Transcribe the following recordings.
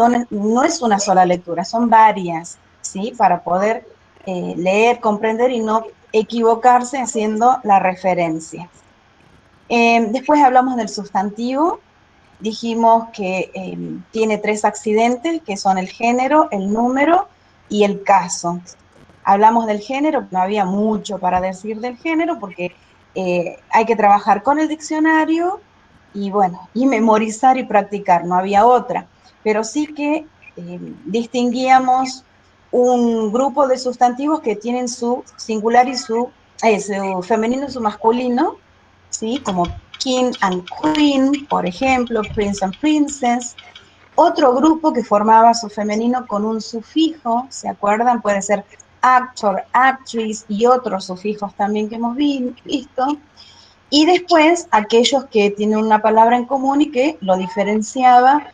no es una sola lectura, son varias, ¿sí? Para poder leer, comprender y no equivocarse haciendo la referencia. Después hablamos del sustantivo, dijimos que tiene 3 accidentes, que son el género, el número y el caso. Hablamos del género, no había mucho para decir del género, porque hay que trabajar con el diccionario y bueno, y memorizar y practicar, no había otra. Pero sí que distinguíamos un grupo de sustantivos que tienen su singular y su femenino y su masculino, ¿sí? Como king and queen, por ejemplo, prince and princess. Otro grupo que formaba su femenino con un sufijo, ¿se acuerdan? Puede ser actor, actress y otros sufijos también que hemos visto. Y después aquellos que tienen una palabra en común y que lo diferenciaba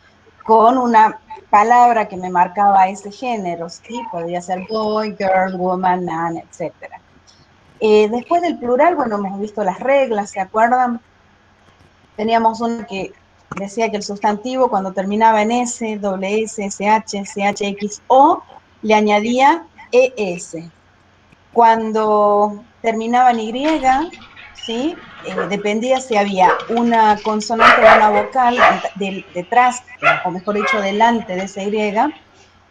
con una palabra que me marcaba ese género, ¿sí? Podría ser boy, girl, woman, man, etc. Después del plural, bueno, hemos visto las reglas, ¿se acuerdan? Teníamos una que decía que el sustantivo cuando terminaba en S, doble S, SH, CHX o le añadía ES. Cuando terminaba en Y, ¿sí? Dependía si había una consonante o una vocal detrás, o mejor dicho, delante de esa Y,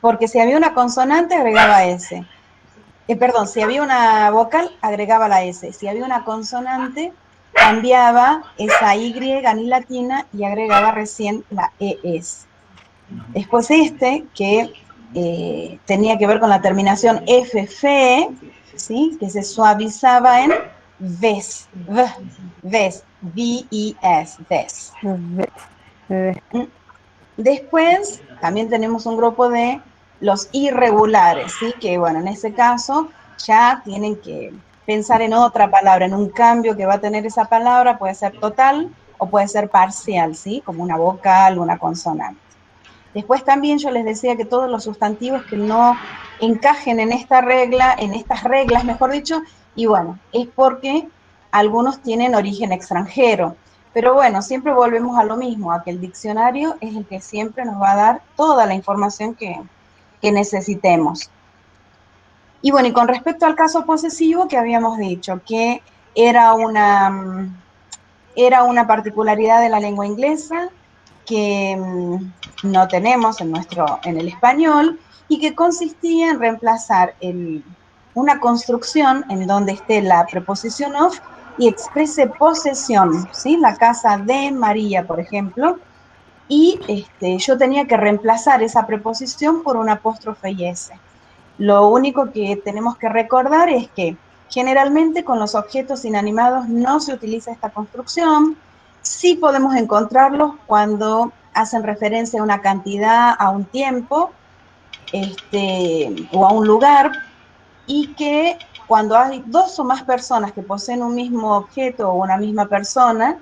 porque si había una consonante agregaba S. Perdón, si había una vocal, agregaba la S. Si había una consonante, cambiaba esa Y ni latina y agregaba recién la ES. Después que tenía que ver con la terminación FF, ¿sí? Que se suavizaba en VES, VES, V-E-S, VES. Después también tenemos un grupo de los irregulares, ¿sí? Que bueno, en ese caso ya tienen que pensar en otra palabra, en un cambio que va a tener esa palabra, puede ser total o puede ser parcial, ¿sí? Como una vocal, una consonante. Después también yo les decía que todos los sustantivos que no encajen en esta regla, en estas reglas, mejor dicho, y bueno, es porque algunos tienen origen extranjero. Pero bueno, siempre volvemos a lo mismo, a que el diccionario es el que siempre nos va a dar toda la información que necesitemos. Y bueno, y con respecto al caso posesivo que habíamos dicho, que era una particularidad de la lengua inglesa que no tenemos en el español y que consistía en reemplazar una construcción en donde esté la preposición of y exprese posesión, ¿sí? La casa de María, por ejemplo, y yo tenía que reemplazar esa preposición por una apóstrofe y s. Lo único que tenemos que recordar es que generalmente con los objetos inanimados no se utiliza esta construcción. Sí podemos encontrarlos cuando hacen referencia a una cantidad, a un tiempo, o a un lugar, y que cuando hay 2 o más personas que poseen un mismo objeto o una misma persona,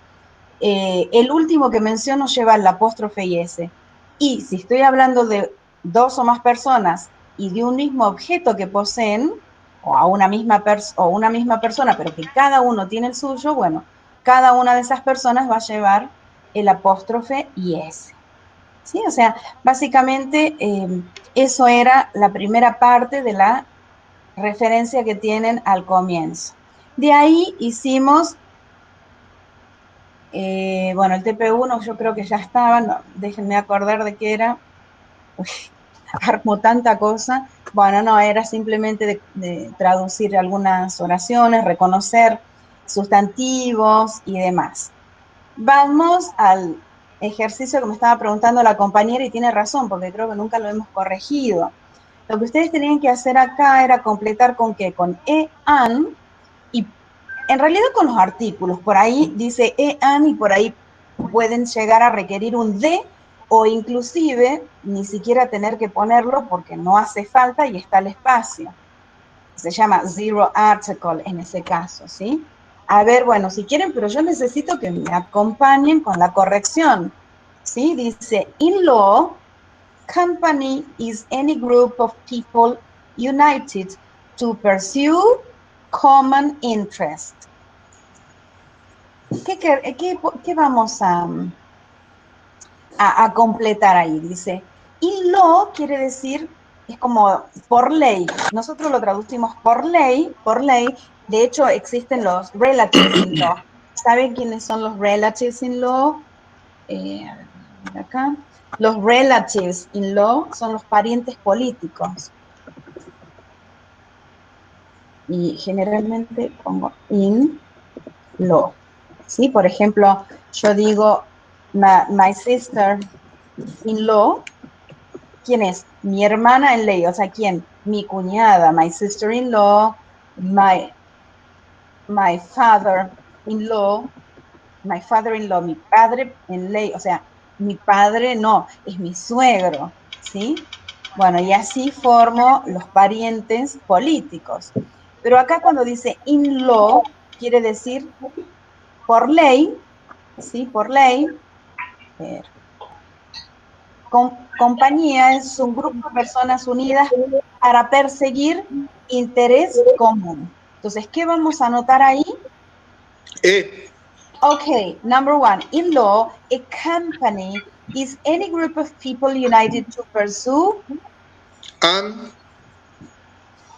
el último que menciono lleva el apóstrofe y s. Y si estoy hablando de 2 o más personas y de un mismo objeto que poseen, o a una misma persona, pero que cada uno tiene el suyo, bueno, cada una de esas personas va a llevar el apóstrofe y s. ¿Sí? O sea, básicamente eso era la primera parte de la referencia que tienen al comienzo. De ahí hicimos bueno, el TP1 yo creo que ya estaba, no, déjenme acordar de qué era, uy, armo tanta cosa. Bueno, no, era simplemente de traducir algunas oraciones, reconocer sustantivos y demás. Vamos al ejercicio que me estaba preguntando la compañera y tiene razón, porque creo que nunca lo hemos corregido. Lo que ustedes tenían que hacer acá era completar con qué, con an, y en realidad con los artículos, por ahí dice an y por ahí pueden llegar a requerir un de o inclusive ni siquiera tener que ponerlo porque no hace falta y está el espacio. Se llama zero article en ese caso, ¿sí? A ver, bueno, si quieren, pero yo necesito que me acompañen con la corrección, ¿sí? Dice, in law, company is any group of people united to pursue common interest. ¿Qué vamos a completar ahí? Dice, In law quiere decir, es como por ley. Nosotros lo traducimos por ley, por ley. De hecho, existen los relatives in law. ¿Saben quiénes son los relatives in law? A ver acá. Los relatives in law son los parientes políticos. Y generalmente pongo in law. ¿Sí? Por ejemplo, yo digo my sister in law. ¿Quién es? Mi hermana en ley, o sea, ¿quién? Mi cuñada, my sister-in-law, my father-in-law, my father-in-law, mi padre en ley, o sea, mi padre no, es mi suegro, ¿sí? Bueno, y así formo los parientes políticos. Pero acá cuando dice in-law, quiere decir por ley, ¿sí? Por ley. Compañía es un grupo de personas unidas para perseguir interés común. Entonces, ¿qué vamos a anotar ahí? Okay, number one, in law, a company is any group of people united to pursue. An.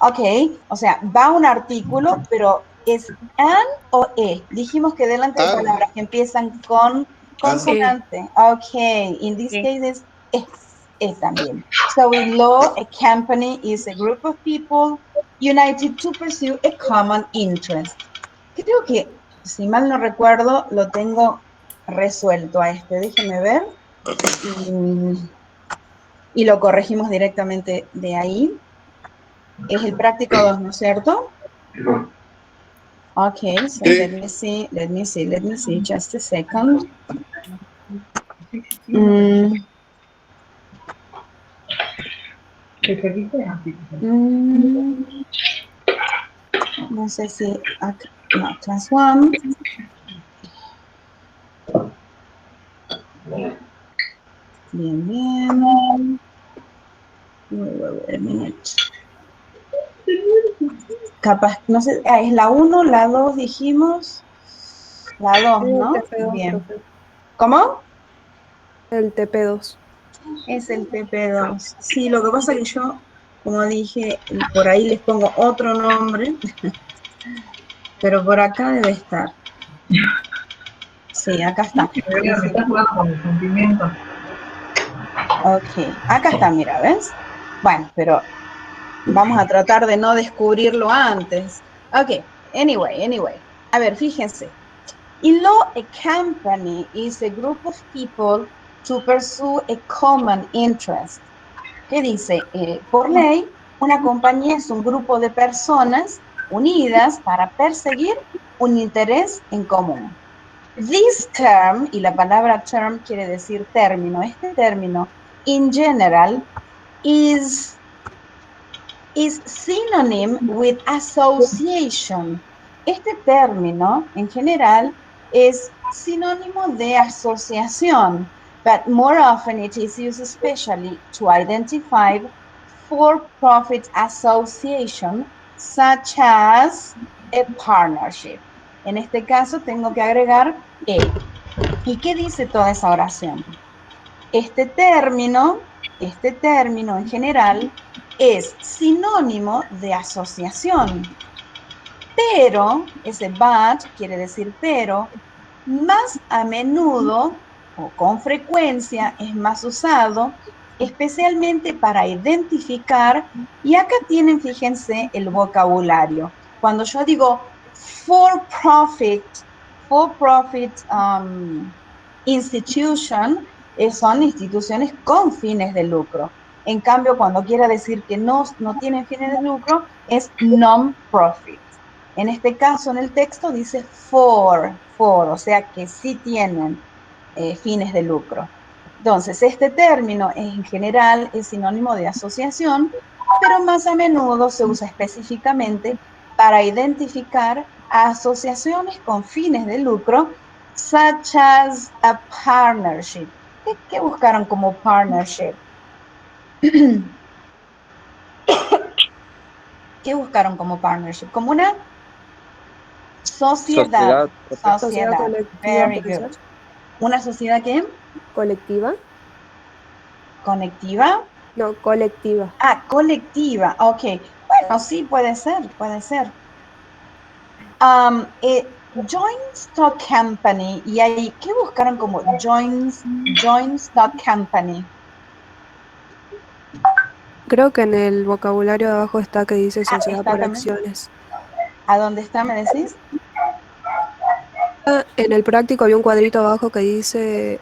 Ok, o sea, va un artículo, pero ¿es an o e? Dijimos que delante de An. palabras que empiezan con consonante. Ok, in this case es e también. So in law, a company is a group of people united to pursue a common interest. Creo que, si mal no recuerdo, lo tengo resuelto a este. Déjeme ver. Y lo corregimos directamente de ahí. Es el práctico 2, ¿no es cierto? Okay, so let me see, just a second. Mm, no sé si, no, class 1. Bien, bien. Wait a minute. Capaz, no sé, es la 1, la 2 dijimos. La 2, El ¿no? TP2, Bien. profe. ¿Cómo? El TP2. Es el TP2. Sí, lo que pasa es que yo, como dije, por ahí les pongo otro nombre, pero por acá debe estar. Sí, acá está. Me estás jugando con mis sentimientos. Ok, acá está, mira, ¿ves? Bueno, pero vamos a tratar de no descubrirlo antes. Ok, anyway. A ver, fíjense. In law, a company is a group of people to pursue a common interest. ¿Qué dice? Por ley, una compañía es un grupo de personas unidas para perseguir un interés en común. This term, y la palabra term quiere decir término, este término, in general, is synonym with association. Este término, en general, es sinónimo de asociación, but more often it is used especially to identify for-profit association, such as a partnership. En este caso, tengo que agregar a. ¿Y qué dice toda esa oración? Este término en general es sinónimo de asociación, pero, ese but quiere decir pero, más a menudo o con frecuencia es más usado, especialmente para identificar, y acá tienen, fíjense, el vocabulario. Cuando yo digo for profit, institution, son instituciones con fines de lucro. En cambio, cuando quiera decir que no tienen fines de lucro, es non-profit. En este caso, en el texto dice for, o sea que sí tienen fines de lucro. Entonces, este término en general es sinónimo de asociación, pero más a menudo se usa específicamente para identificar asociaciones con fines de lucro, such as a partnership. ¿Qué buscaron como partnership? ¿Qué buscaron como partnership? Como una sociedad. Sociedad. Sociedad Sociedad. colectiva Very puede good. ser. ¿Una sociedad qué? Colectiva. ¿Conectiva? No, colectiva. Ah, colectiva, ok. Bueno, sí, puede ser, puede ser. Joint Stock Company, y ahí, ¿qué buscaron como joint Stock Company? Creo que en el vocabulario de abajo está que dice Ah, sociedad está por también. acciones. ¿A dónde está, me decís? En el práctico había un cuadrito abajo que dice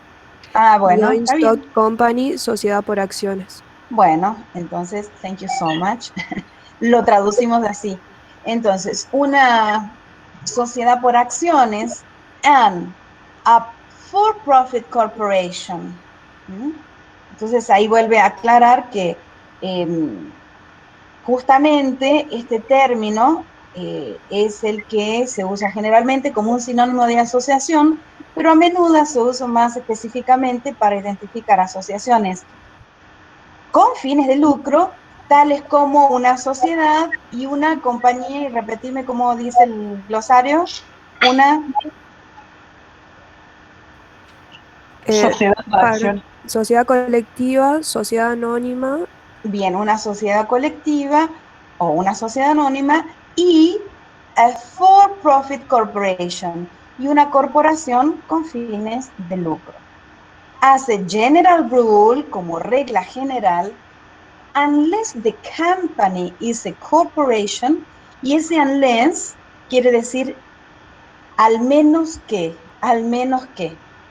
Ah, bueno, Joint está Stock bien. Company, sociedad por acciones. Bueno, entonces, thank you so much. Lo traducimos así. Entonces, una sociedad por acciones and a for-profit corporation. ¿Mm? Entonces, ahí vuelve a aclarar que justamente este término es el que se usa generalmente como un sinónimo de asociación, pero a menudo se usa más específicamente para identificar asociaciones con fines de lucro, tales como una sociedad y una compañía, y repetirme cómo dice el glosario, una, Sociedad por Para acción. sociedad colectiva, sociedad anónima, bien, una sociedad colectiva o una sociedad anónima y a for-profit corporation y una corporación con fines de lucro. As a general rule, como regla general, unless the company is a corporation, y ese unless quiere decir al menos que,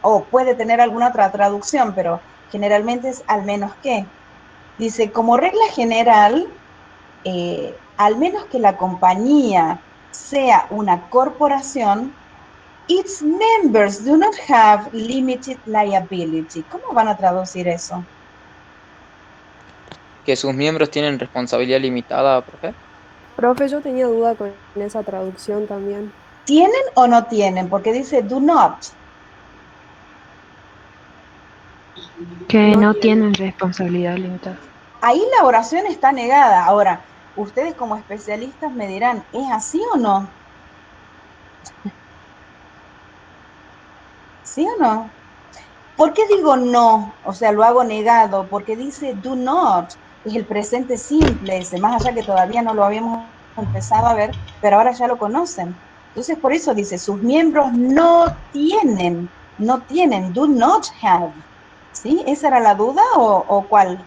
o puede tener alguna otra traducción, pero generalmente es al menos que. Dice, como regla general, al menos que la compañía sea una corporación, its members do not have limited liability. ¿Cómo van a traducir eso? Que sus miembros tienen responsabilidad limitada, profe. profe, yo tenía duda con esa traducción también. ¿Tienen o no tienen? Porque dice do not. Que No no tiene. tienen responsabilidad limitada. Ahí la oración está negada. Ahora, ustedes como especialistas me dirán, ¿es así o no? ¿Sí o no? ¿Por qué digo no? O sea, lo hago negado, porque dice do not, es el presente simple, ese, más allá que todavía no lo habíamos empezado a ver, pero ahora ya lo conocen. Entonces, por eso dice, sus miembros no tienen, do not have. ¿Sí? ¿Esa era la duda o cuál?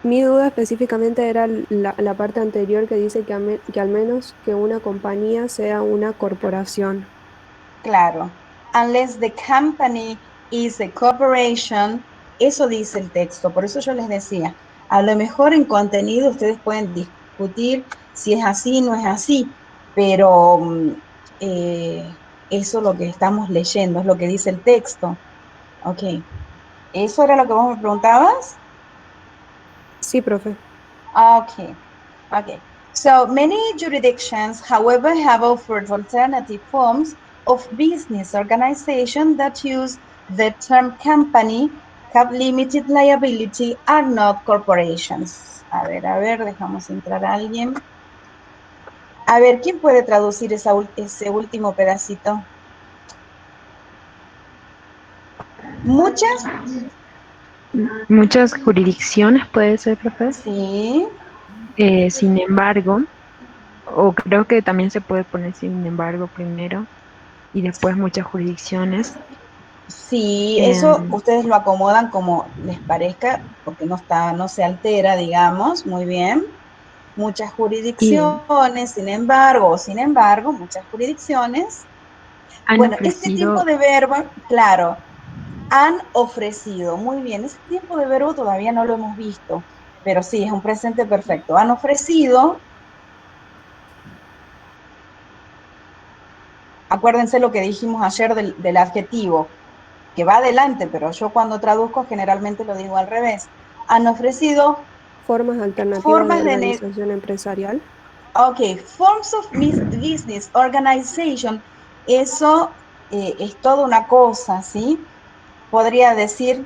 Mi duda específicamente era la parte anterior que dice que al menos que una compañía sea una corporación. Claro. Unless the company is a corporation, eso dice el texto. Por eso yo les decía, a lo mejor en contenido ustedes pueden discutir si es así, no es así, pero eso es lo que estamos leyendo, es lo que dice el texto. Ok. ¿Eso era lo que vos me preguntabas? Sí, profe. Okay, okay. So many jurisdictions, however, have offered alternative forms of business organization that use the term company, have limited liability, are not corporations. A ver, dejamos entrar a alguien. A ver, ¿quién puede traducir ese último pedacito? ¿Muchas? Muchas jurisdicciones puede ser, profe. Sí. Sin embargo, o creo que también se puede poner sin embargo primero y después muchas jurisdicciones. Sí, eso Em, ustedes lo acomodan como les parezca, porque no está, no se altera, digamos, muy bien. Muchas y jurisdicciones, sin embargo, muchas jurisdicciones. han Bueno, este tipo ofrecido, de verbo, claro, han ofrecido, muy bien, ese tipo de verbo todavía no lo hemos visto, pero sí, es un presente perfecto. Han ofrecido, acuérdense lo que dijimos ayer del adjetivo, que va adelante, pero yo cuando traduzco generalmente lo digo al revés. Han ofrecido Formas alternativas de formas de, organización empresarial. ok, forms of business organization, eso es toda una cosa, ¿sí? Podría decir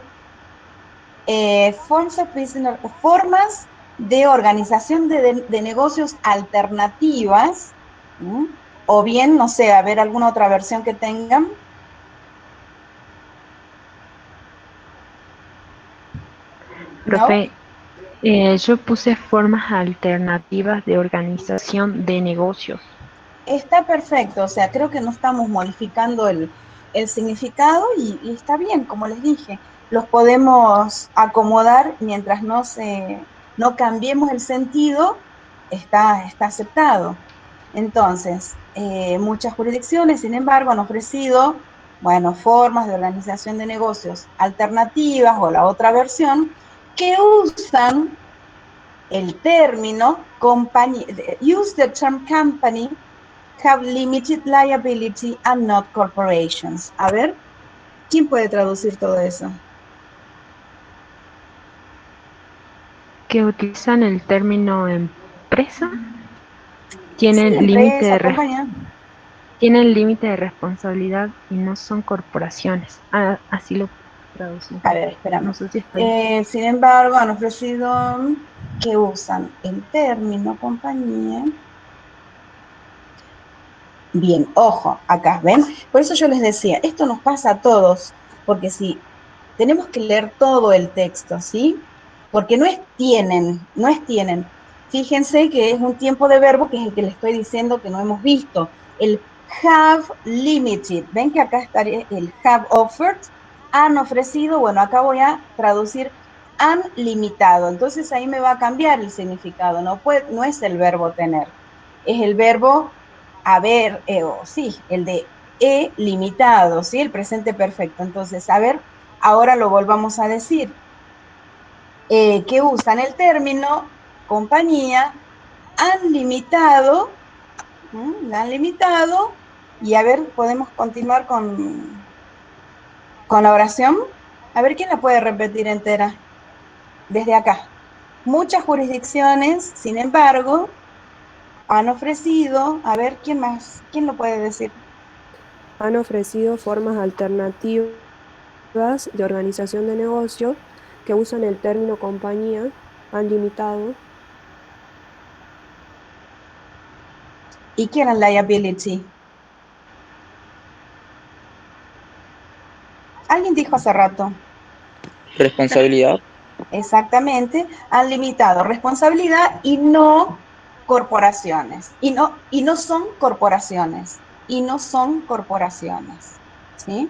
forms of business, formas de organización de negocios alternativas, ¿m? O bien, no sé, a ver alguna otra versión que tengan. profe, yo puse formas alternativas de organización de negocios. Está perfecto, o sea, creo que no estamos modificando el significado y está bien, como les dije, los podemos acomodar mientras no cambiemos el sentido, está aceptado. Entonces, muchas jurisdicciones, sin embargo, han ofrecido, bueno, formas de organización de negocios alternativas o la otra versión que usan el término compañía, use the term company, have limited liability and not corporations. A ver, ¿quién puede traducir todo eso? Que utilizan el término empresa, Sí, tienen límite empresa, de, compañía. tienen límite de responsabilidad y no son corporaciones. Así lo traducí. A ver, espérame. No sé si está bien. Sin embargo, han ofrecido que usan el término compañía. Bien, ojo, acá, ¿ven? Por eso yo les decía, esto nos pasa a todos, porque si tenemos que leer todo el texto, ¿sí? Porque no es tienen. Fíjense que es un tiempo de verbo que es el que les estoy diciendo que no hemos visto. El have limited. ¿Ven que acá estaría el have offered? Han ofrecido, bueno, acá voy a traducir han limitado. Entonces ahí me va a cambiar el significado. No es el verbo tener, es el verbo haber, sí, el de he limitado, ¿sí? El presente perfecto. Entonces, a ver, ahora lo volvamos a decir. Que usan el término compañía, han limitado, la han limitado, y a ver, podemos continuar con la oración. A ver, ¿quién la puede repetir entera? Desde acá. Muchas jurisdicciones, sin embargo, han ofrecido, a ver, ¿quién más? ¿Quién lo puede decir? Han ofrecido formas alternativas de organización de negocio que usan el término compañía, han limitado. ¿Y qué era liability? Alguien dijo hace rato. Responsabilidad. Exactamente, han limitado responsabilidad y no corporaciones. Y no son corporaciones. Y no son corporaciones. ¿Sí?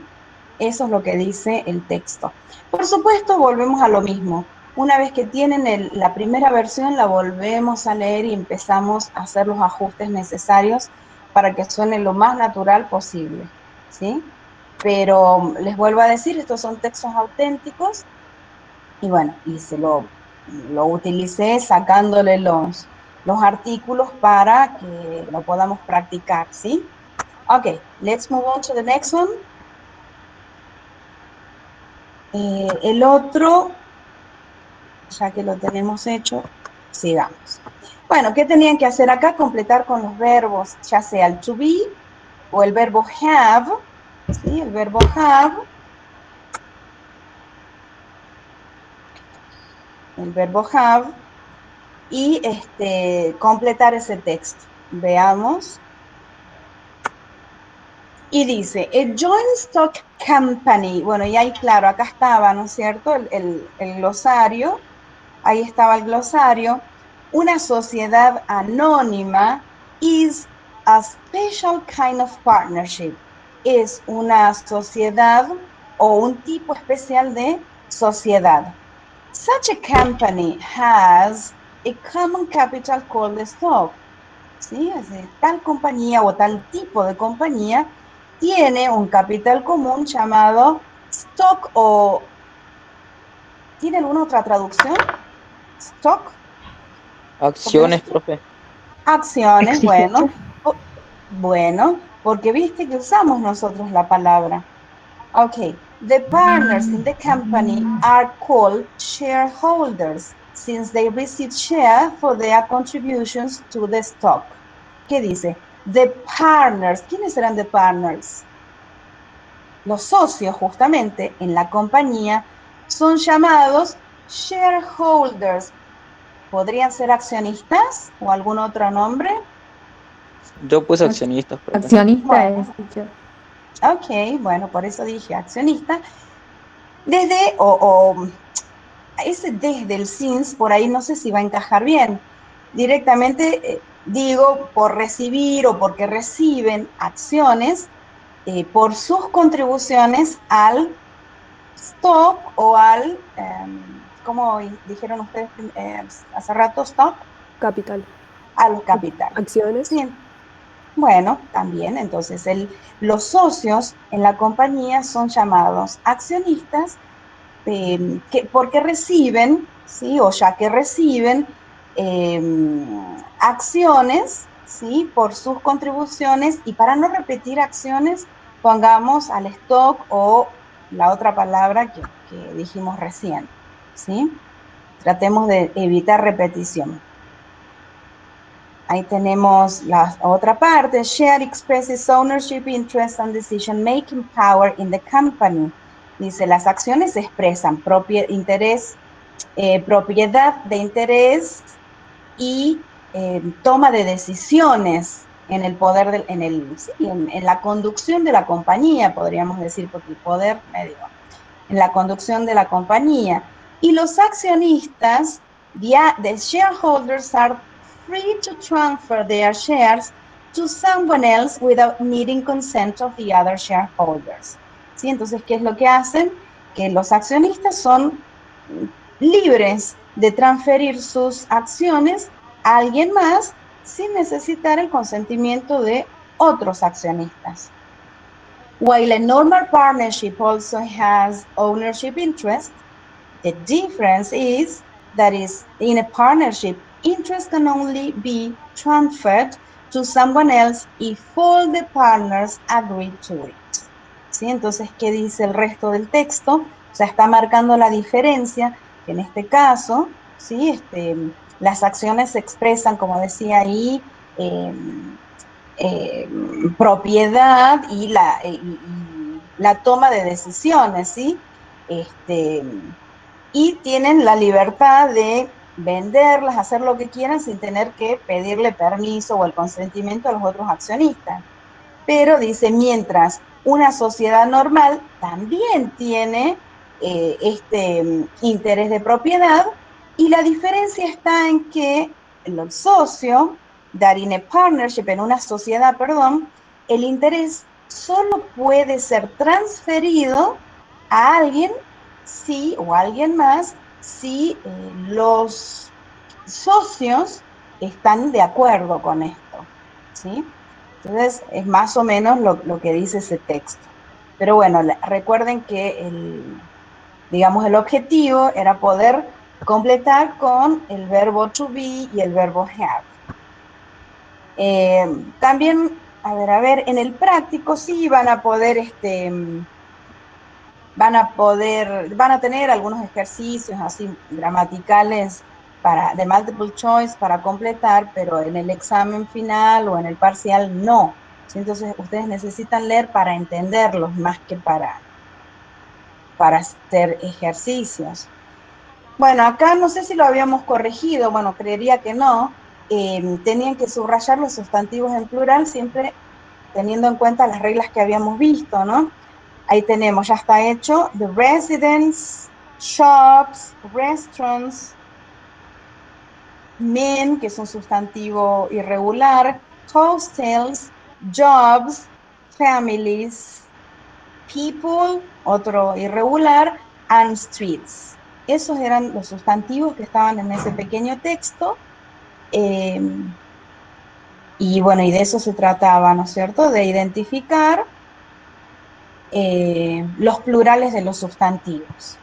Eso es lo que dice el texto. Por supuesto, volvemos a lo mismo. Una vez que tienen la primera versión, la volvemos a leer y empezamos a hacer los ajustes necesarios para que suene lo más natural posible. ¿Sí? Pero les vuelvo a decir, estos son textos auténticos y bueno, lo utilicé sacándole los artículos para que lo podamos practicar, ¿sí? Ok, let's move on to the next one. El otro, ya que lo tenemos hecho, sigamos. Bueno, ¿qué tenían que hacer acá? Completar con los verbos, ya sea el to be o el verbo have, ¿sí? El verbo have, y completar ese texto. Veamos. Y dice, a joint stock company. Bueno, y ahí, claro, acá estaba, ¿no es cierto? El glosario, ahí estaba el glosario. Una sociedad anónima is a special kind of partnership. Es una sociedad o un tipo especial de sociedad. Such a company has a common capital called stock. ¿Sí? Tal compañía o tal tipo de compañía tiene un capital común llamado stock o ¿tiene alguna otra traducción? Stock, porque Acciones, nosotros profe. acciones, bueno, Exigencias. bueno, porque viste que usamos nosotros la palabra. Okay, the partners in the company are called shareholders since they receive share for their contributions to the stock. ¿Qué dice? The partners, ¿quiénes serán the partners? Los socios justamente en la compañía son llamados shareholders. ¿Podrían ser accionistas o algún otro nombre? Yo puse accionistas, profe. Accionista Bueno, es dicho. ok, bueno, por eso dije accionista. Desde, o ese desde el since, por ahí no sé si va a encajar bien. Directamente digo por recibir o porque reciben acciones por sus contribuciones al stock o al, ¿cómo dijeron ustedes hace rato? Stock, Capital. al capital. Acciones. Sí. Bueno, también, entonces los socios en la compañía son llamados accionistas porque reciben, ¿sí? O ya que reciben eh, acciones, ¿sí? Por sus contribuciones, y para no repetir acciones, pongamos al stock o la otra palabra que dijimos recién, ¿sí? Tratemos de evitar repetición. Ahí tenemos la otra parte. Share expresses ownership, interest, and decision-making power in the company. Dice, las acciones expresan interés, propiedad de interés y toma de decisiones en el poder, en la conducción de la compañía, podríamos decir, porque el poder medio, en la conducción de la compañía. Y los accionistas, the shareholders are free to transfer their shares to someone else without needing consent of the other shareholders. ¿Sí? Entonces, ¿qué es lo que hacen? Que los accionistas son libres de transferir sus acciones a alguien más sin necesitar el consentimiento de otros accionistas. While a normal partnership also has ownership interest, the difference is that in a partnership, interest can only be transferred to someone else if all the partners agree to it. ¿Sí? Entonces, ¿qué dice el resto del texto? O sea, está marcando la diferencia, que en este caso, ¿sí? Las acciones se expresan, como decía ahí, propiedad y la toma de decisiones, ¿sí? Y tienen la libertad de venderlas, hacer lo que quieran sin tener que pedirle permiso o el consentimiento a los otros accionistas. Pero dice, mientras una sociedad normal también tiene interés de propiedad, y la diferencia está en que el socio, that in a partnership, en una sociedad, perdón, el interés solo puede ser transferido a alguien, sí, o a alguien más, si los socios están de acuerdo con esto, ¿sí? Entonces, es más o menos lo que dice ese texto. Pero bueno, recuerden que digamos, el objetivo era poder completar con el verbo to be y el verbo have. También, a ver, en el práctico sí van a poder, van a tener algunos ejercicios así gramaticales de multiple choice para completar, pero en el examen final o en el parcial no. Entonces, ustedes necesitan leer para entenderlos más que para hacer ejercicios. Bueno, acá no sé si lo habíamos corregido, bueno, creería que no. Tenían que subrayar los sustantivos en plural siempre teniendo en cuenta las reglas que habíamos visto, ¿no? Ahí tenemos, ya está hecho, the residents, shops, restaurants, men, que es un sustantivo irregular, hostels, jobs, families, people, otro irregular, and streets. Esos eran los sustantivos que estaban en ese pequeño texto. Y bueno, y de eso se trataba, ¿no es cierto? De identificar los plurales de los sustantivos.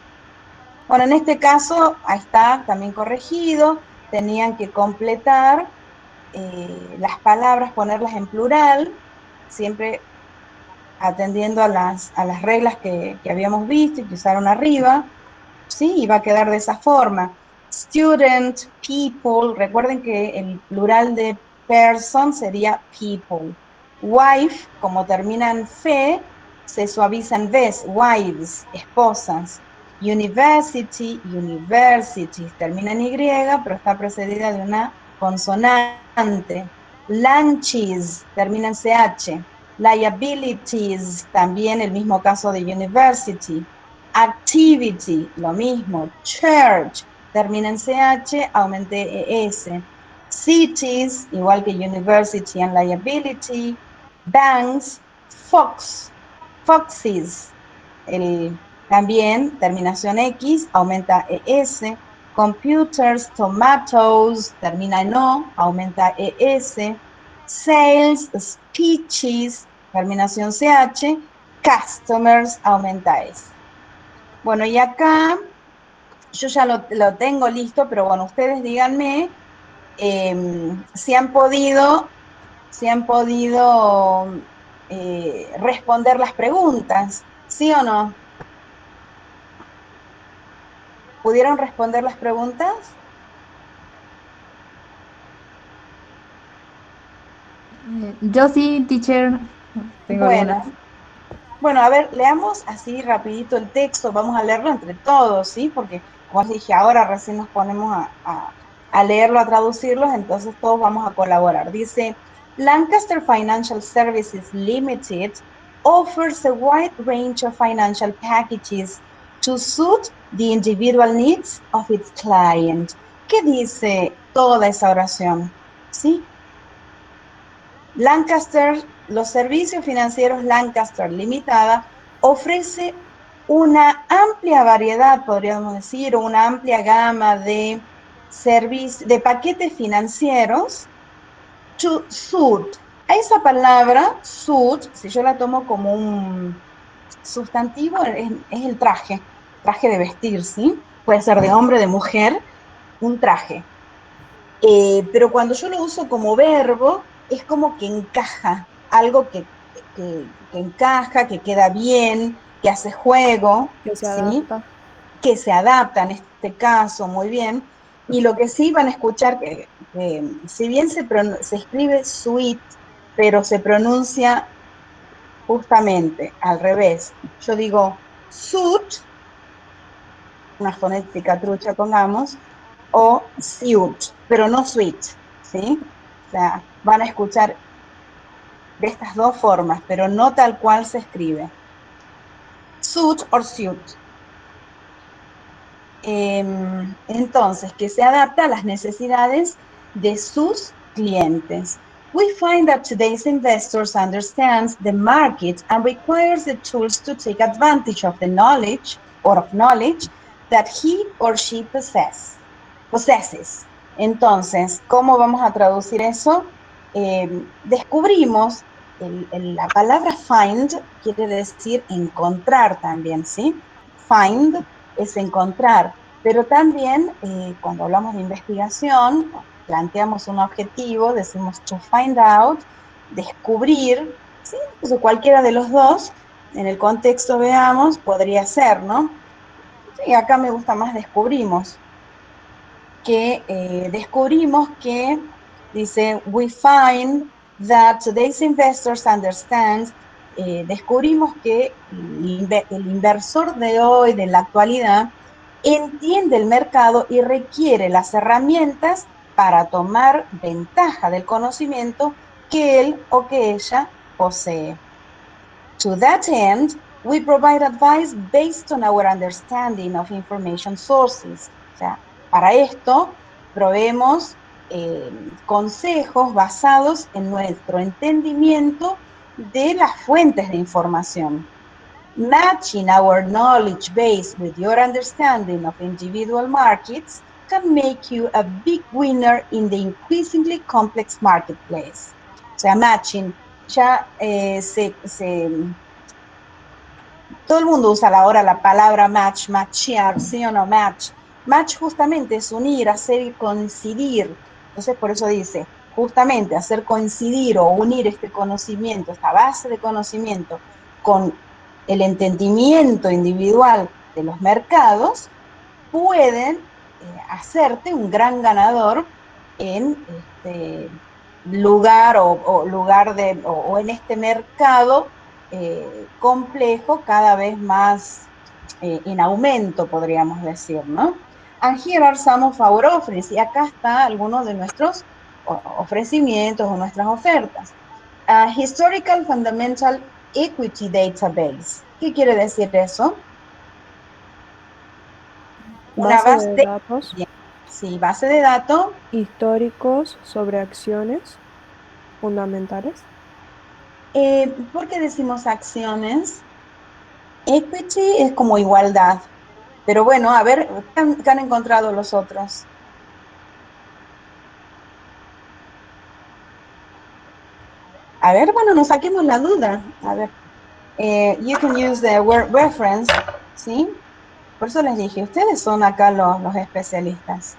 Bueno, en este caso, ahí está también corregido, tenían que completar las palabras, ponerlas en plural, siempre atendiendo a las reglas que habíamos visto y que usaron arriba, ¿sí? Y va a quedar de esa forma. Student, people, recuerden que el plural de person sería people. Wife, como termina en fe, se suaviza en ves, wives, esposas. University, universities, termina en Y, pero está precedida de una consonante. Lunches, termina en CH. Liabilities, también el mismo caso de university. Activity, lo mismo. Church, termina en CH, aumenté ES. Cities, igual que university and liability. Banks, fox, foxes, también terminación X, aumenta ES. Computers, tomatoes, termina en O, aumenta ES. Sales, speeches, terminación CH. Customers, aumenta S. Bueno, y acá yo ya lo tengo listo, pero bueno, ustedes díganme si han podido responder las preguntas, ¿sí o no? ¿Pudieron responder las preguntas? Yo sí, teacher, tengo algunas. Bueno, a ver, leamos así rapidito el texto, vamos a leerlo entre todos, ¿sí? Porque, como les dije, ahora recién nos ponemos a leerlo, a traducirlos, entonces todos vamos a colaborar. Dice, Lancaster Financial Services Limited offers a wide range of financial packages to suit the individual needs of its client. ¿Qué dice toda esa oración? ¿Sí? Lancaster, los servicios financieros Lancaster Limitada ofrece una amplia variedad, podríamos decir, una amplia gama de de paquetes financieros to suit. A esa palabra, suit, si yo la tomo como un sustantivo, es el traje de vestir, ¿sí? Puede ser de hombre, de mujer, un traje. Pero cuando yo lo uso como verbo, es como que encaja, algo que encaja, que queda bien, que hace juego, Que se ¿sí? adapta. Que se adapta en este caso muy bien. Y lo que sí van a escuchar, que si bien se escribe sweet, pero se pronuncia justamente al revés. Yo digo suit, una fonética trucha pongamos, o suit, pero no sweet, ¿sí? O sea, van a escuchar de estas dos formas, pero no tal cual se escribe. Suit or suit. Entonces, que se adapta a las necesidades de sus clientes. We find that today's investors understands the market and requires the tools to take advantage of the knowledge or of knowledge that he or she possesses. Entonces, ¿cómo vamos a traducir eso? Descubrimos, la palabra find quiere decir encontrar también, ¿sí? Find es encontrar, pero también cuando hablamos de investigación, planteamos un objetivo, decimos to find out, descubrir, ¿sí? Entonces cualquiera de los dos, en el contexto veamos, podría ser, ¿no? Sí, acá me gusta más descubrimos, descubrimos que, dice, we find that today's investors understand, descubrimos que el inversor de hoy, de la actualidad, entiende el mercado y requiere las herramientas para tomar ventaja del conocimiento que él o que ella posee. To that end, we provide advice based on our understanding of information sources. O sea, para esto proveemos consejos basados en nuestro entendimiento de las fuentes de información. Matching our knowledge base with your understanding of individual markets can make you a big winner in the increasingly complex marketplace. O sea, matching, ya todo el mundo usa ahora la palabra match, matchear, ¿sí o no? Match. Match justamente es unir, hacer coincidir. Entonces, por eso dice, justamente hacer coincidir o unir este conocimiento, esta base de conocimiento, con el entendimiento individual de los mercados, pueden hacerte un gran ganador en este lugar o en este mercado complejo, cada vez más en aumento, podríamos decir, ¿no? And here are some of our offers. Y acá está algunos de nuestros ofrecimientos o nuestras ofertas. Historical Fundamental Equity Database. ¿Qué quiere decir eso? Una Base base de de, datos bien, sí, base de datos. históricos sobre acciones fundamentales. ¿Por qué decimos acciones? Equity es como igualdad. Pero bueno, a ver, ¿qué han encontrado los otros? A ver, bueno, nos saquemos la duda. A ver, you can use the word reference, ¿sí? Por eso les dije, ustedes son acá los especialistas.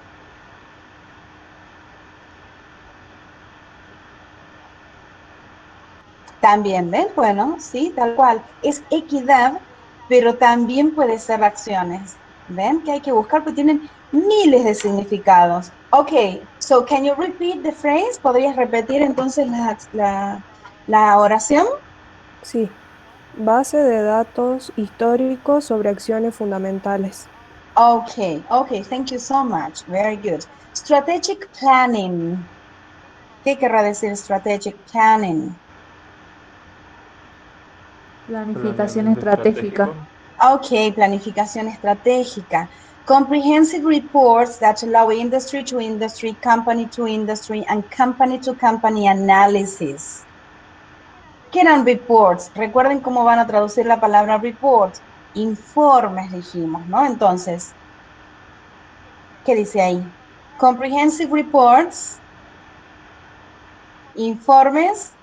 También, ¿ven? Bueno, sí, tal cual. Es equidad, pero también puede ser acciones. ¿Ven? Que hay que buscar porque tienen miles de significados. Ok, so can you repeat the phrase? ¿Podrías repetir entonces la oración? Sí, base de datos históricos sobre acciones fundamentales. Okay, okay, thank you so much. Very good. Strategic planning. ¿Qué querrá decir strategic planning? Planificación Planeamiento estratégica. estratégico. Okay, planificación estratégica. Comprehensive reports that allow industry to industry, company to industry, and company to company analysis. ¿Qué eran reports? Recuerden cómo van a traducir la palabra reports. Informes, dijimos, ¿no? Entonces, ¿qué dice ahí? Comprehensive reports, informes,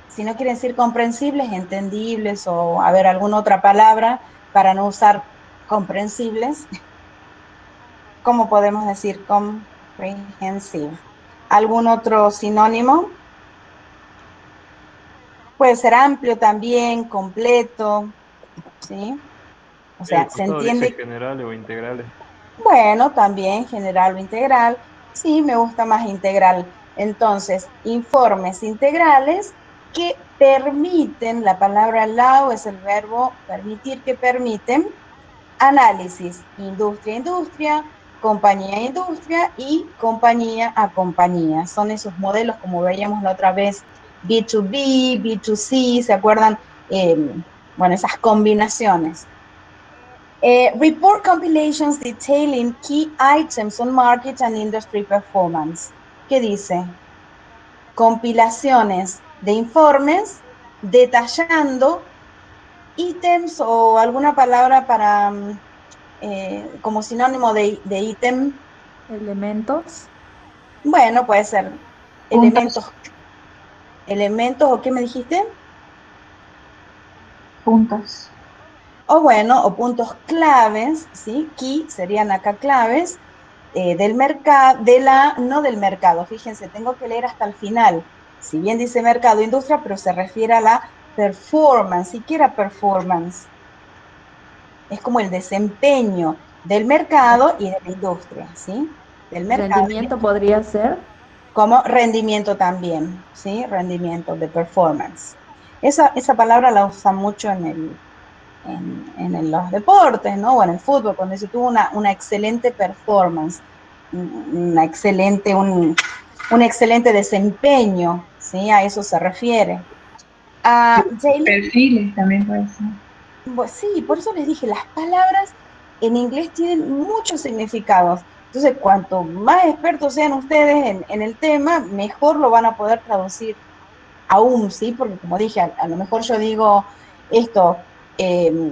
si no quieren decir comprensibles, entendibles o, a ver, alguna otra palabra para no usar comprensibles. ¿Cómo podemos decir comprehensive? ¿Algún otro sinónimo? Puede ser amplio también, completo, ¿sí? O El sea, se costado dice entiende. generales o integrales. Bueno, también general o integral. Sí, me gusta más integral. Entonces, informes integrales que permiten, la palabra allow es el verbo permitir que permiten, análisis, industria a industria, compañía a industria y compañía a compañía. Son esos modelos como veíamos la otra vez, B2B, B2C, ¿se acuerdan? Bueno, esas combinaciones. Report compilations detailing key items on market and industry performance. ¿Qué dice? Compilaciones de informes detallando ítems o alguna palabra para como sinónimo de ítem. Elementos. Bueno, puede ser Puntos, elementos, elementos o qué me dijiste, puntos. o bueno, o puntos claves, ¿sí? Key serían acá claves del mercado, no del mercado, fíjense, tengo que leer hasta el final. Si bien dice mercado, industria, pero se refiere a la performance, siquiera performance. Es como el desempeño del mercado y de la industria, ¿sí? Del mercado Rendimiento podría ser. como rendimiento también, ¿sí? Rendimiento de performance. Esa palabra la usa mucho en los deportes, ¿no? O en el fútbol, cuando se tuvo una excelente performance, un excelente desempeño, ¿sí? A eso se refiere. Daily, Perfiles también puede ser. pues sí, por eso les dije, las palabras en inglés tienen muchos significados. Entonces, cuanto más expertos sean ustedes en el tema, mejor lo van a poder traducir aún, ¿sí? Porque como dije, a lo mejor yo digo esto,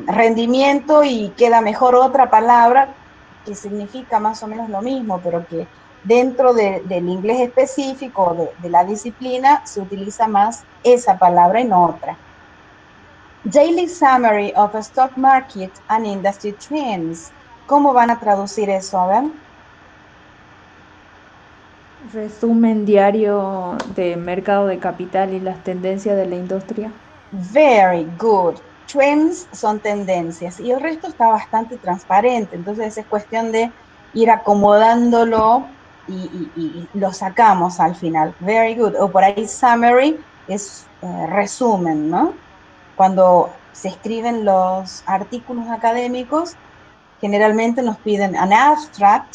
rendimiento y queda mejor otra palabra que significa más o menos lo mismo, pero que dentro del inglés específico de la disciplina se utiliza más esa palabra y no otra. Daily Summary of Stock Market and Industry Trends. ¿Cómo van a traducir eso? A ver. Resumen diario de mercado de capital y las tendencias de la industria. Very good. Trends son tendencias y el resto está bastante transparente, entonces es cuestión de ir acomodándolo y lo sacamos al final. Very good. O por ahí summary es resumen, ¿no? Cuando se escriben los artículos académicos, generalmente nos piden an abstract,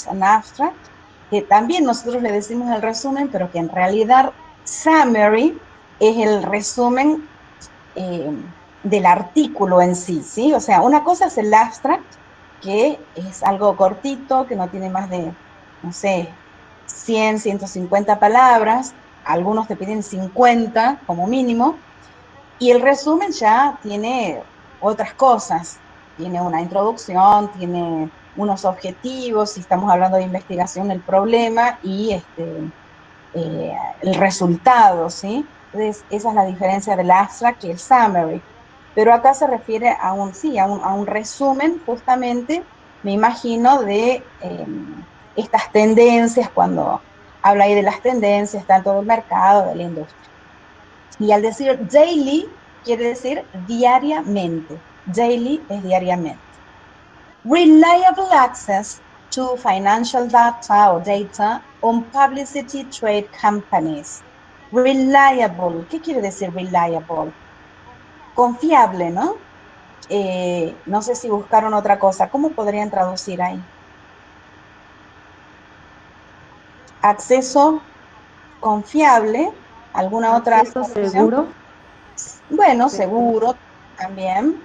que también nosotros le decimos el resumen, pero que en realidad summary es el resumen eh, del artículo en sí, ¿sí? O sea, una cosa es el abstract que es algo cortito, que no tiene más de, no sé, 100, 150 palabras, algunos te piden 50 como mínimo, y el resumen ya tiene otras cosas, tiene una introducción, tiene unos objetivos, si estamos hablando de investigación, el problema y el resultado, ¿sí? Entonces, esa es la diferencia del abstract y el summary. Pero acá se refiere a un, sí, a un resumen, justamente, me imagino, de estas tendencias, cuando habla ahí de las tendencias, tanto del mercado, de la industria. Y al decir daily, quiere decir diariamente. Daily es diariamente. Reliable access to financial data or data on publicity trade companies. Reliable, ¿qué quiere decir reliable? Confiable, ¿no? No sé si buscaron otra cosa. ¿Cómo podrían traducir ahí? Acceso confiable, ¿alguna otra Acceso traducción? seguro. Bueno, seguro también.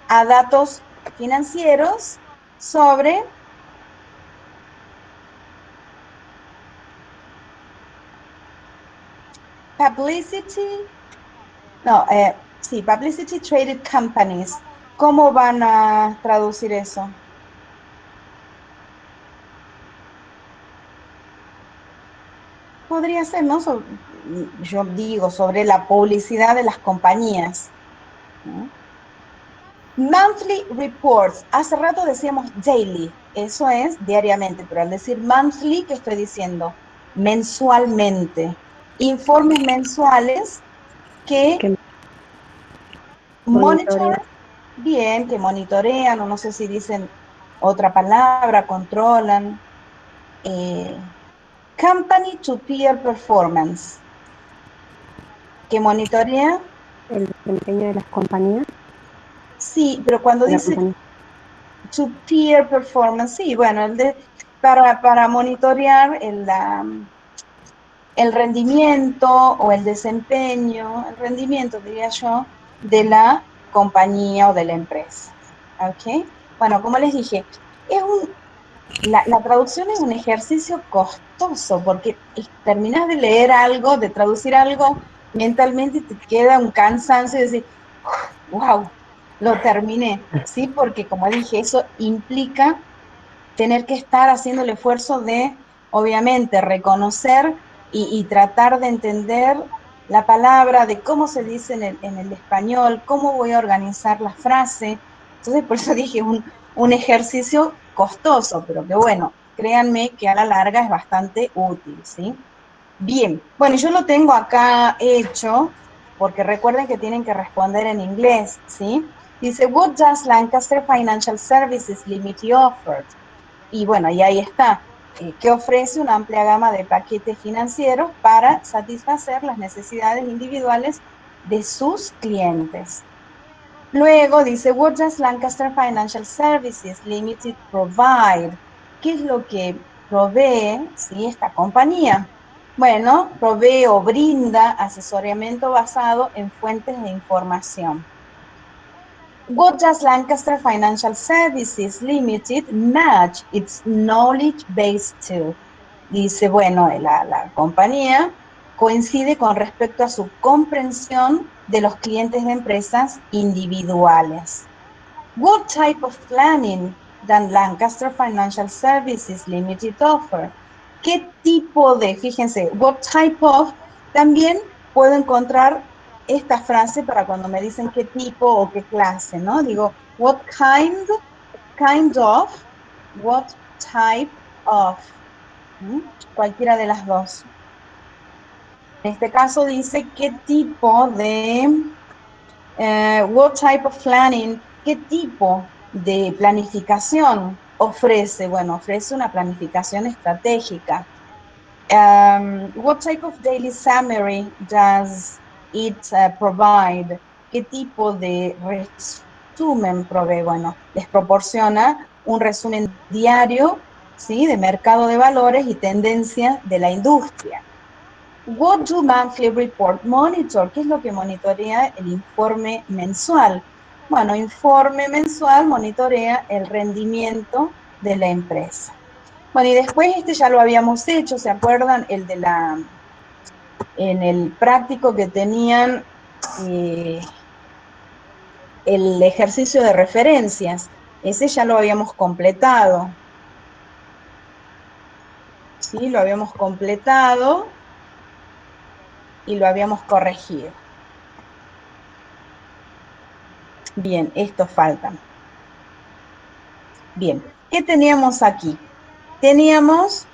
A datos financieros sobre publicity, no, sí, publicity traded companies. ¿Cómo van a traducir eso? Podría ser, ¿no? Yo digo, sobre la publicidad de las compañías, ¿no? Monthly reports. Hace rato decíamos daily, eso es diariamente, pero al decir monthly, ¿qué estoy diciendo? Mensualmente. Informes mensuales que Que monitor, monitorea. bien, que monitorean, o no sé si dicen otra palabra, controlan. Eh, company to peer performance, que monitorea, El desempeño de las compañías, sí, pero cuando de la dice compañía. to peer performance, sí, bueno, para monitorear el rendimiento o el desempeño, el rendimiento, diría yo, de la compañía o de la empresa. ¿Ok? Bueno, como les dije, es la traducción es un ejercicio costoso porque terminas de leer algo, de traducir algo mentalmente y te queda un cansancio de decir, wow, lo terminé, ¿sí? Porque como dije, eso implica tener que estar haciendo el esfuerzo de, obviamente, reconocer y tratar de entender la palabra, de cómo se dice en el español, cómo voy a organizar la frase. Entonces, por eso dije un ejercicio costoso, pero que bueno, créanme que a la larga es bastante útil, ¿sí? Bien, bueno, yo lo tengo acá hecho, porque recuerden que tienen que responder en inglés, ¿sí? Dice, what does Lancaster Financial Services Limited offer? Y bueno, y ahí está, que ofrece una amplia gama de paquetes financieros para satisfacer las necesidades individuales de sus clientes. Luego dice, what does Lancaster Financial Services Limited provide? ¿Qué es lo que provee, sí, esta compañía? Bueno, provee o brinda asesoramiento basado en fuentes de información. What does Lancaster Financial Services Limited match its knowledge base to? Dice, bueno, la compañía coincide con respecto a su comprensión de los clientes de empresas individuales. What type of planning does Lancaster Financial Services Limited offer? ¿Qué tipo de, fíjense, what type of, también puedo encontrar esta frase para cuando me dicen qué tipo o qué clase, ¿no? Digo, what kind of, what type of, ¿Mm? Cualquiera de las dos. En este caso dice qué tipo de, what type of planning, qué tipo de planificación ofrece. Bueno, ofrece una planificación estratégica. What type of daily summary does it provide? ¿Qué tipo de resumen provee? Bueno, les proporciona un resumen diario, ¿sí? De mercado de valores y tendencias de la industria. What do monthly report monitor? ¿Qué es lo que monitorea el informe mensual? Bueno, informe mensual monitorea el rendimiento de la empresa. Bueno, y después este ya lo habíamos hecho, ¿se acuerdan? En el práctico que tenían el ejercicio de referencias. Ese ya lo habíamos completado. ¿Sí? Lo habíamos completado y lo habíamos corregido. Bien, estos faltan. Bien, ¿qué teníamos aquí? Teníamos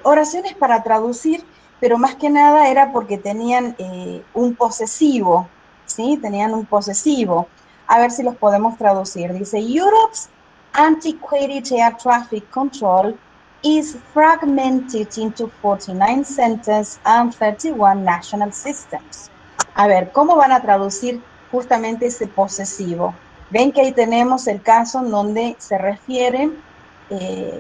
oraciones para traducir, pero más que nada era porque tenían un posesivo, ¿sí? Tenían un posesivo. A ver si los podemos traducir. Dice, Europe's antiquated air traffic control is fragmented into 49 centers and 31 national systems. A ver, ¿cómo van a traducir justamente ese posesivo? Ven que ahí tenemos el caso en donde se refiere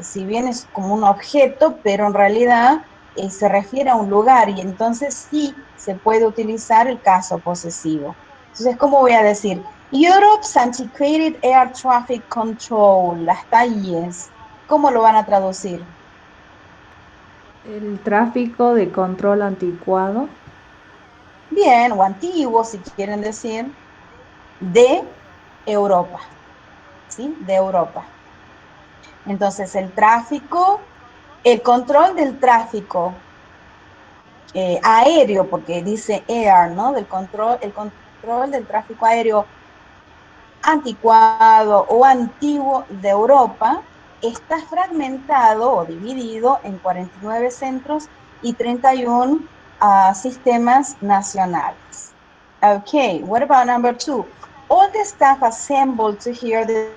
si bien es como un objeto, pero en realidad se refiere a un lugar y entonces sí se puede utilizar el caso posesivo. Entonces, ¿cómo voy a decir? Europe's antiquated air traffic control, hasta ahí es. ¿Cómo lo van a traducir? El tráfico de control anticuado. Bien, o antiguo, si quieren decir, de Europa, ¿sí? De Europa. Entonces, el tráfico, el control del tráfico aéreo, porque dice air, ¿no? El control del tráfico aéreo anticuado o antiguo de Europa está fragmentado o dividido en 49 centros y 31 sistemas nacionales. Okay, what about number 2? All the staff assembled to hear the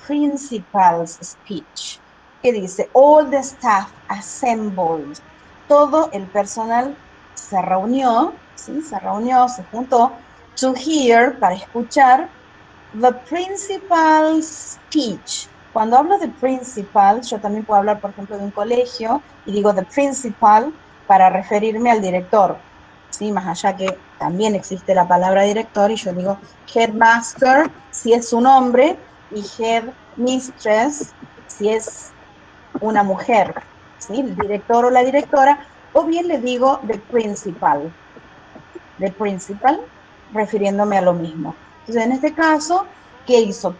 principal's speech. ¿Qué dice? All the staff assembled. Todo el personal se reunió, ¿sí? Se reunió, se juntó, to hear, para escuchar, the principal's speech. Cuando hablo de principal, yo también puedo hablar, por ejemplo, de un colegio y digo the principal para referirme al director. Sí, más allá que también existe la palabra director y yo digo headmaster si es un hombre y headmistress si es una mujer, ¿sí? El director o la directora, o bien le digo the principal, refiriéndome a lo mismo. Entonces, en este caso, ¿qué hizo?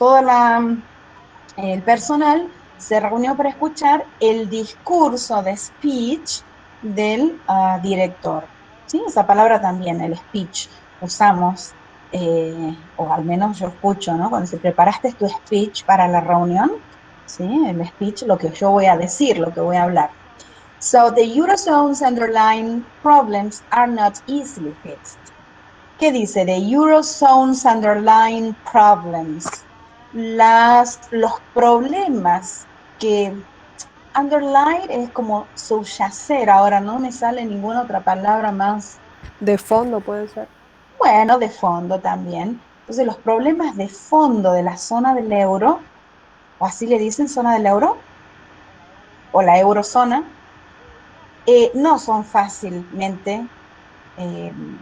El personal se reunió para escuchar el discurso de speech del director. ¿Sí? Esa palabra también, el speech, usamos, o al menos yo escucho, ¿no? Cuando se preparaste tu speech para la reunión, ¿sí? El speech, lo que yo voy a decir, lo que voy a hablar. So the Eurozone's underlying problems are not easily fixed. ¿Qué dice? The Eurozone's underlying problems. Los problemas que underline es como subyacer, ahora no me sale ninguna otra palabra más, De fondo puede ser. bueno, de fondo también. Entonces, los problemas de fondo de la zona del euro, o así le dicen zona del euro, o la eurozona, no son fácilmente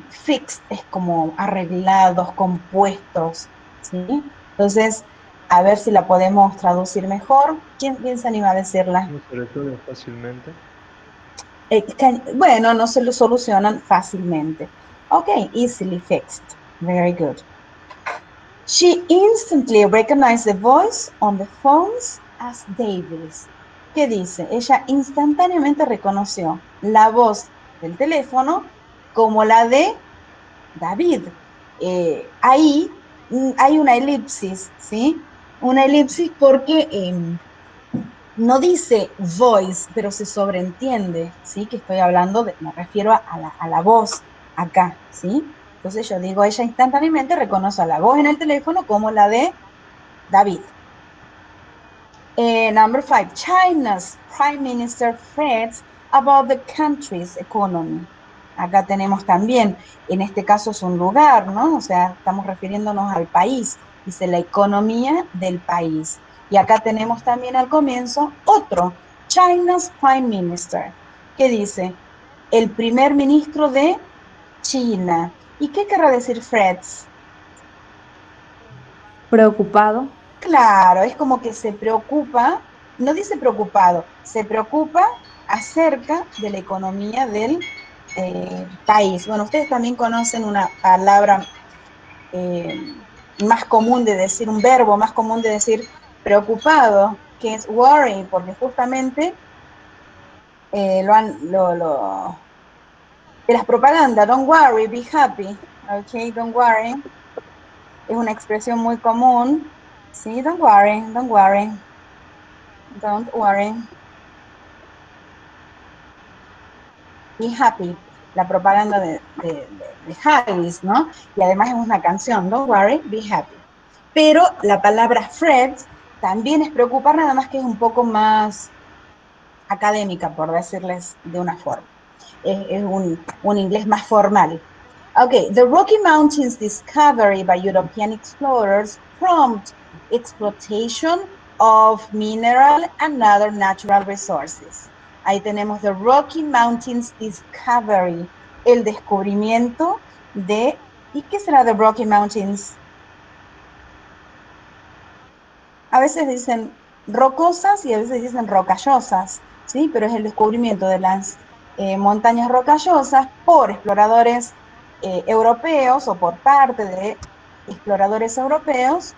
fixed, es como arreglados, compuestos, ¿sí? Entonces, a ver si la podemos traducir mejor. ¿Quién se anima a decirla? No se resuelve fácilmente. Bueno, no se lo solucionan fácilmente. Ok, easily fixed. Very good. She instantly recognized the voice on the phones as David's. ¿Qué dice? Ella instantáneamente reconoció la voz del teléfono como la de David. Ahí hay una elipsis, ¿sí? Una elipsis porque no dice voice, pero se sobreentiende, ¿sí? Que estoy hablando de, me refiero a la voz acá, ¿sí? Entonces yo digo, ella instantáneamente reconoce a la voz en el teléfono como la de David. Number 5, China's Prime Minister frets about the country's economy. Acá tenemos también, en este caso es un lugar, ¿no? O sea, estamos refiriéndonos al país, dice la economía del país. Y acá tenemos también al comienzo otro, China's Prime Minister, que dice, el primer ministro de China. ¿Y qué querrá decir frets? Preocupado. Claro, es como que se preocupa, no dice preocupado, se preocupa acerca de la economía del país. Bueno, ustedes también conocen una palabra más común de decir, un verbo más común de decir preocupado, que es worry, porque justamente de las propagandas, don't worry, be happy, ok, don't worry, es una expresión muy común, sí, don't worry, don't worry, don't worry, be happy, la propaganda de Harris, ¿no? Y además es una canción, don't worry, be happy. Pero la palabra fret también es preocupar, nada más que es un poco más académica, por decirles de una forma. Es un inglés más formal. Okay, the Rocky Mountains discovery by European explorers prompt exploitation of mineral and other natural resources. Ahí tenemos the Rocky Mountains discovery, el descubrimiento de, ¿y qué será the Rocky Mountains? A veces dicen rocosas y a veces dicen rocallosas, ¿sí? Pero es el descubrimiento de las montañas rocallosas por exploradores europeos o por parte de exploradores europeos,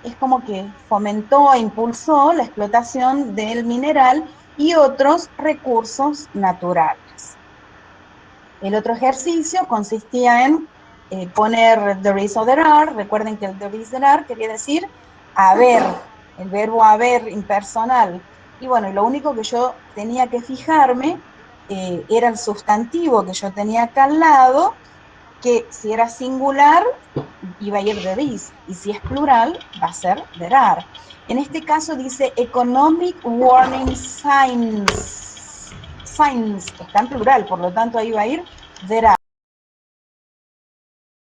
es como que fomentó e impulsó la explotación del mineral y otros recursos naturales. El otro ejercicio consistía en poner there is o there are. Recuerden que el there is, there are quería decir haber, el verbo haber impersonal. Y bueno, y lo único que yo tenía que fijarme era el sustantivo que yo tenía acá al lado, que si era singular iba a ir there is, y si es plural va a ser there are. En este caso dice economic warning signs. Signs está en plural, por lo tanto ahí va a ir there are.